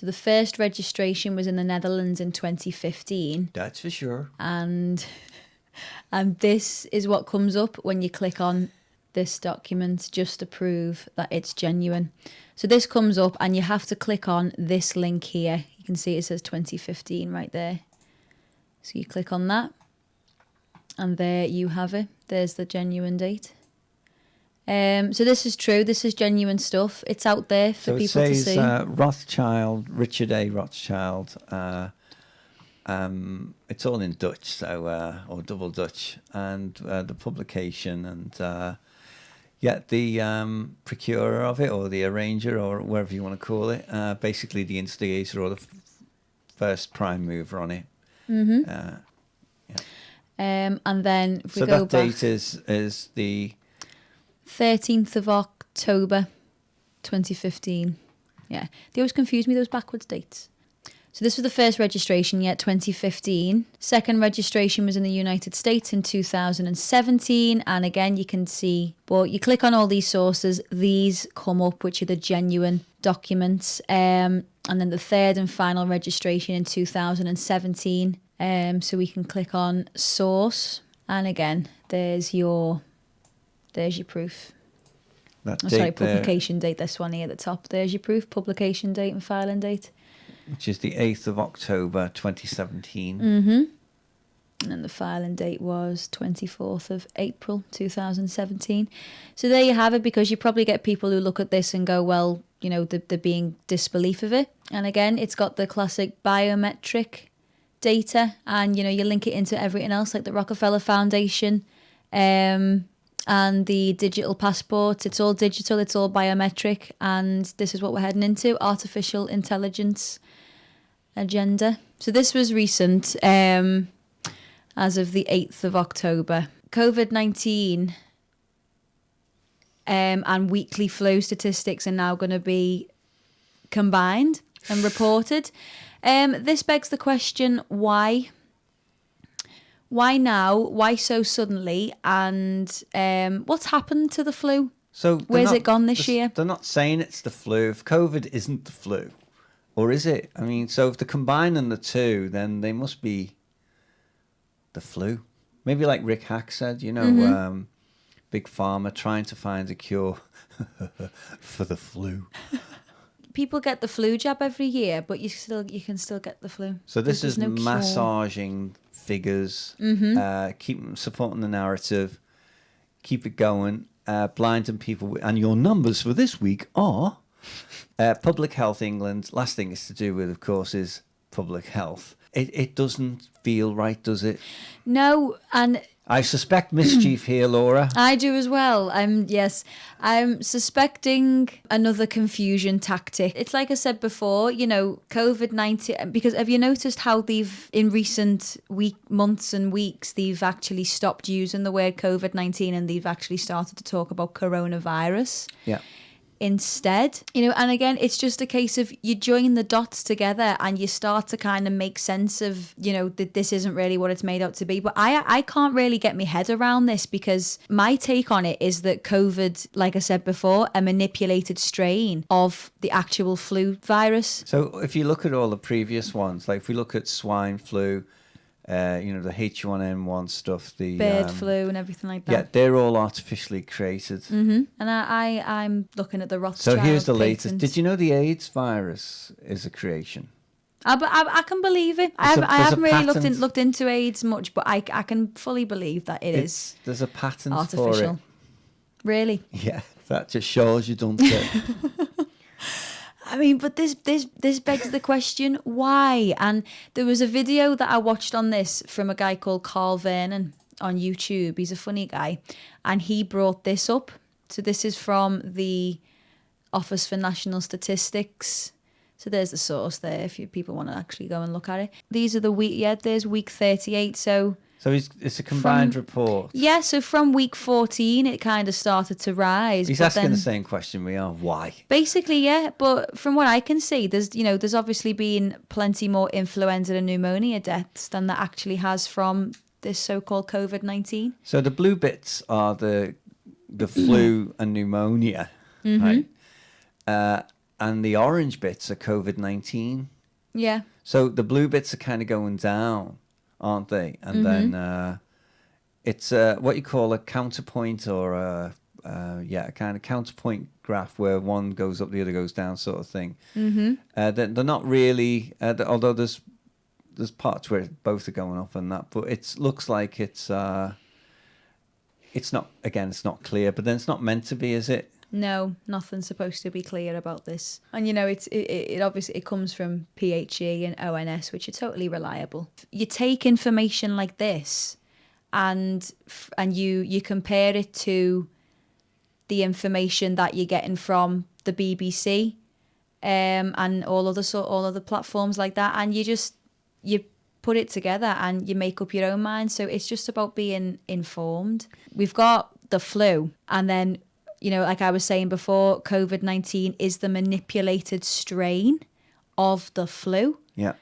the first registration was in the Netherlands in 2015. That's for sure. And this is what comes up when you click on this document, just to prove that it's genuine. So this comes up and you have to click on this link here. You can see it says 2015 right there. So you click on that and there you have it. There's the genuine date. So this is true. This is genuine stuff. It's out there for people to see. Rothschild, Richard A. Rothschild. It's all in Dutch, so or double Dutch, and the publication, and the procurer of it, or the arranger, or whatever you want to call it. Basically, the instigator or the first prime mover on it. Mm-hmm. And then if we go back, that date is the 13th of October 2015. Yeah, they always confuse me, those backwards dates. So this was the first registration, 2015. Second registration was in the United States in 2017. And again, you can see, well, you click on all these sources, these come up, which are the genuine documents. And then the third and final registration in 2017. So we can click on source. And again, there's your proof. Publication date, this one here at the top. There's your proof, publication date and filing date. Which is the 8th of October 2017. Mm-hmm. And then the filing date was 24th of April 2017. So there you have it, because you probably get people who look at this and go, well, they're being disbelief of it. And again, it's got the classic biometric data, and you link it into everything else, like the Rockefeller Foundation, and the digital passports. It's all digital, it's all biometric, and this is what we're heading into, artificial intelligence agenda. So this was recent, as of the 8th of October. COVID-19 and weekly flu statistics are now going to be combined and reported. This begs the question, why? Why now? Why so suddenly? And what's happened to the flu? So where's it gone this year? They're not saying it's the flu. If COVID isn't the flu, or is it? I mean, so if they're combining the two, then they must be the flu. Maybe like Rick Hack said, Big Pharma trying to find a cure for the flu. People get the flu jab every year, but you can still get the flu. So this is no massaging figures, keep supporting the narrative, keep it going, blinding people. And your numbers for this week are Public Health England. Last thing it's to do with, of course, is public health. It doesn't feel right, does it? No, and I suspect mischief here, Laura. I do as well. I'm suspecting another confusion tactic. It's like I said before, COVID-19, because have you noticed how they've, in recent months and weeks, they've actually stopped using the word COVID-19 and they've actually started to talk about coronavirus. Yeah. Instead, and again, it's just a case of you join the dots together and you start to kind of make sense of, that this isn't really what it's made out to be. But I can't really get my head around this, because my take on it is that COVID, like I said before, a manipulated strain of the actual flu virus. So if you look at all the previous ones, like if we look at swine flu, the H1N1 stuff, the bird flu and everything like that. Yeah, they're all artificially created. Mm-hmm. And I'm looking at the Rothschild. So here's the latest. patent. Did you know the AIDS virus is a creation? I can believe it. I haven't really looked into AIDS much, but I can fully believe that it's there's a patent artificial. for it. Really? Yeah, that just shows you don't it. I mean, but this begs the question, why? And there was a video that I watched on this from a guy called Carl Vernon on YouTube. He's a funny guy. And he brought this up. So this is from the Office for National Statistics. So there's the source there if people want to actually go and look at it. These are the there's week 38. So it's a combined report. Yeah, so from week 14, it kind of started to rise. He's asking the same question we are. Why? Basically, yeah. But from what I can see, there's obviously been plenty more influenza and pneumonia deaths than there actually has from this so-called COVID-19. So the blue bits are the flu and pneumonia, right? And the orange bits are COVID-19. Yeah. So the blue bits are kind of going down, aren't they? And then it's what you call a counterpoint, or a kind of counterpoint graph where one goes up, the other goes down, sort of thing. Mm-hmm. They're not really, although there's parts where both are going up and that, but it looks like it's not. Again, it's not clear, but then it's not meant to be, is it? No, nothing's supposed to be clear about this. And it obviously it comes from PHE and ONS, which are totally reliable. You take information like this and you compare it to the information that you're getting from the BBC and all other platforms like that, and you put it together and you make up your own mind. So it's just about being informed. We've got the flu, and then like I was saying before, COVID-19 is the manipulated strain of the flu. Yeah.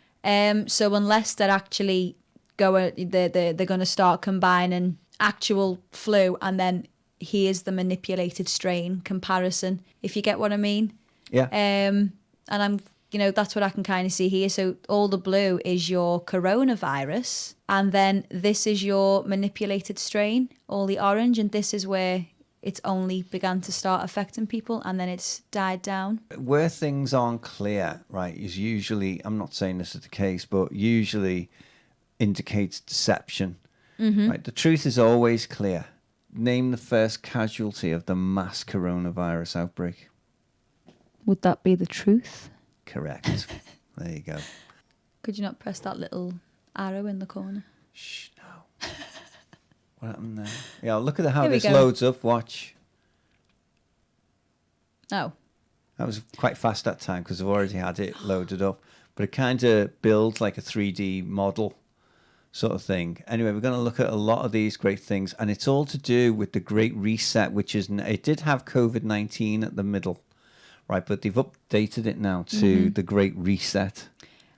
So unless they're actually they're going to start combining actual flu and then here's the manipulated strain comparison, if you get what I mean. Yeah. And I'm, that's what I can kind of see here. So all the blue is your coronavirus, and then this is your manipulated strain, all the orange, and this is where it's only begun to start affecting people, and then it's died down. Where things aren't clear, right, is usually, I'm not saying this is the case, but usually indicates deception. Mm-hmm. Right? The truth is always clear. Name the first casualty of the mass coronavirus outbreak. Would that be the truth? Correct. There you go. Could you not press that little arrow in the corner? Shh, no. What happened there? Yeah, look at how this loads up. Watch. Oh. That was quite fast that time because I've already had it loaded up. But it kind of builds like a 3D model sort of thing. Anyway, we're going to look at a lot of these great things. And it's all to do with the Great Reset, which is, it did have COVID-19 at the middle, right? But they've updated it now to the Great Reset.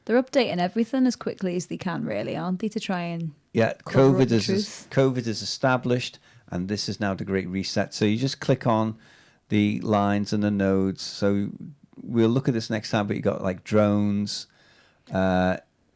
They're updating everything as quickly as they can, really, aren't they, to try and... Yeah, COVID is established, and this is now the Great Reset. So you just click on the lines and the nodes. So we'll look at this next time, but you got like drones,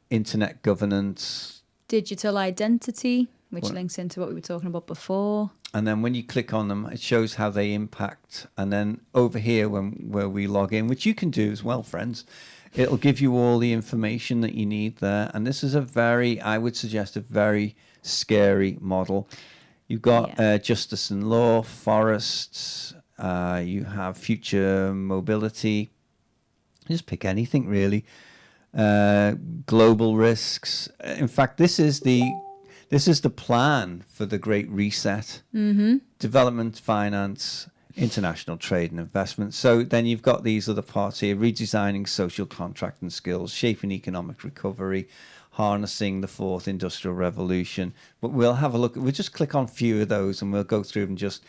internet governance, digital identity, which links into what we were talking about before. And then when you click on them, it shows how they impact. And then over here, where we log in, which you can do as well, friends, it'll give you all the information that you need there. And this is I would suggest, a very scary model. You've got justice and law, forests, you have future mobility. Just pick anything, really. global risks. In fact, this is the plan for the Great Reset. Development, finance, international trade and investment. So then you've got these other parts here: redesigning social contract and skills, shaping economic recovery, harnessing the fourth industrial revolution. But we'll have a look. We'll just click on a few of those and we'll go through them just.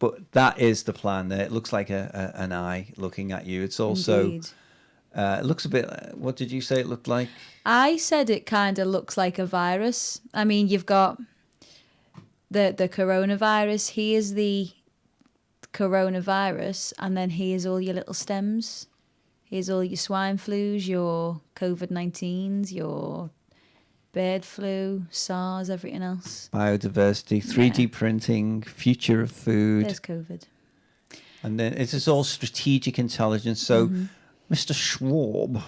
But that is the plan there. It looks like an eye looking at you. It's also, it looks a bit, what did you say it looked like? I said it kind of looks like a virus. I mean, you've got the coronavirus. Here's the coronavirus, and then here's all your little stems. Here's all your swine flus, your COVID-19s, your bird flu, SARS, everything else. Biodiversity, 3D printing, future of food. There's COVID. And then it is all strategic intelligence. So Mr. Schwab,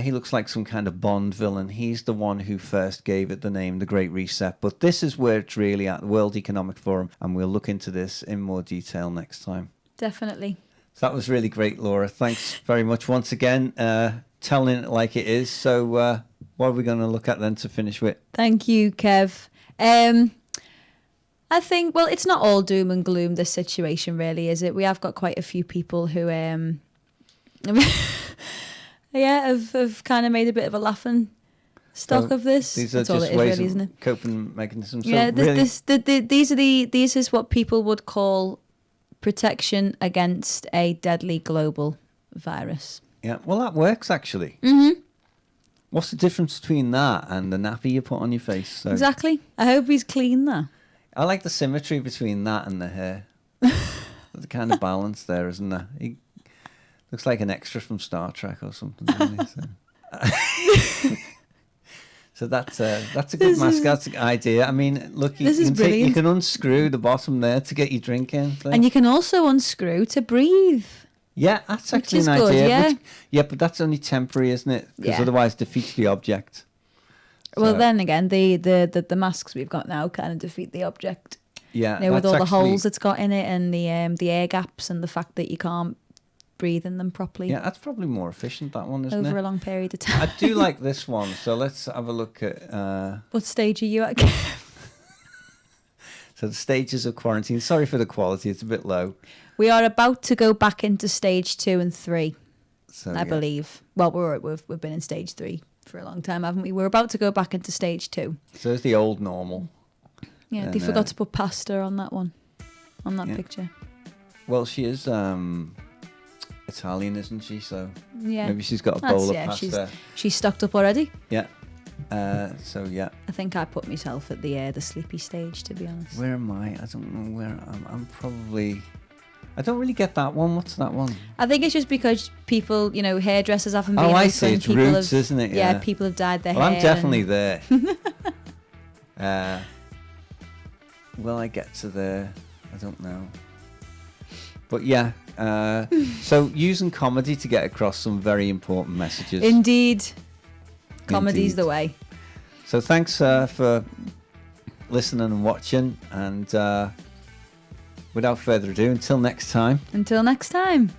he looks like some kind of Bond villain. He's the one who first gave it the name The Great Reset. But this is where it's really at, the World Economic Forum. And we'll look into this in more detail next time. Definitely. So that was really great, Laura. Thanks very much once again, telling it like it is. So what are we going to look at then to finish with? Thank you, Kev. I think, well, it's not all doom and gloom, this situation, really, is it? We have got quite a few people who, have kind of made a bit of a laughing stock of this. These are That's just all it is, ways really, of isn't it? coping mechanisms. So Yeah, really, these is what people would call protection against a deadly global virus. Yeah, well, that works, actually. What's the difference between that and the nappy you put on your face? So Exactly. I hope he's clean, though. I like the symmetry between that and the hair. There's a kind of balance there, isn't there? He looks like an extra from Star Trek or something. Doesn't he? So that's a good mascot idea. I mean, look, you can unscrew the bottom there to get your drink in. So. And you can also unscrew to breathe. Yeah, that's actually an good, idea. yeah. But that's only temporary, isn't it? Because Yeah. otherwise it defeats the object. Well, So- then again, the masks we've got now kind of defeat the object. Yeah, You know, with that's all the actually- holes it's got in it and the air gaps and the fact that you can't breathe in them properly Yeah, that's probably more efficient, that one, isn't over it? a long period of time. I do like this one. So let's have a look at... What stage are you at? So the stages of quarantine. Sorry for the quality. It's a bit low. We are about to go back into stage 2 and 3, So, I believe. Well, we've been in stage 3 for a long time, haven't we? We're about to go back into stage 2. So there's the old normal. Yeah, And, they forgot to put pasta on that one, on that picture. Well, she is Italian, isn't she? So Yeah. maybe she's got a bowl of yeah, pasta. she's stocked up already. Yeah. So yeah. I think I put myself at the sleepy stage, to be honest. Where am I? I don't know where I'm probably... I don't really get that one. What's that one? I think it's just because people, hairdressers haven't been Oh, I open. see. It's People roots, have, isn't it? Yeah, people have dyed their Well, hair. I'm definitely there. Will I get to there? I don't know. But yeah, so using comedy to get across some very important messages. Indeed. Comedy's Indeed. the way. So thanks for listening and watching. And without further ado, until next time. Until next time.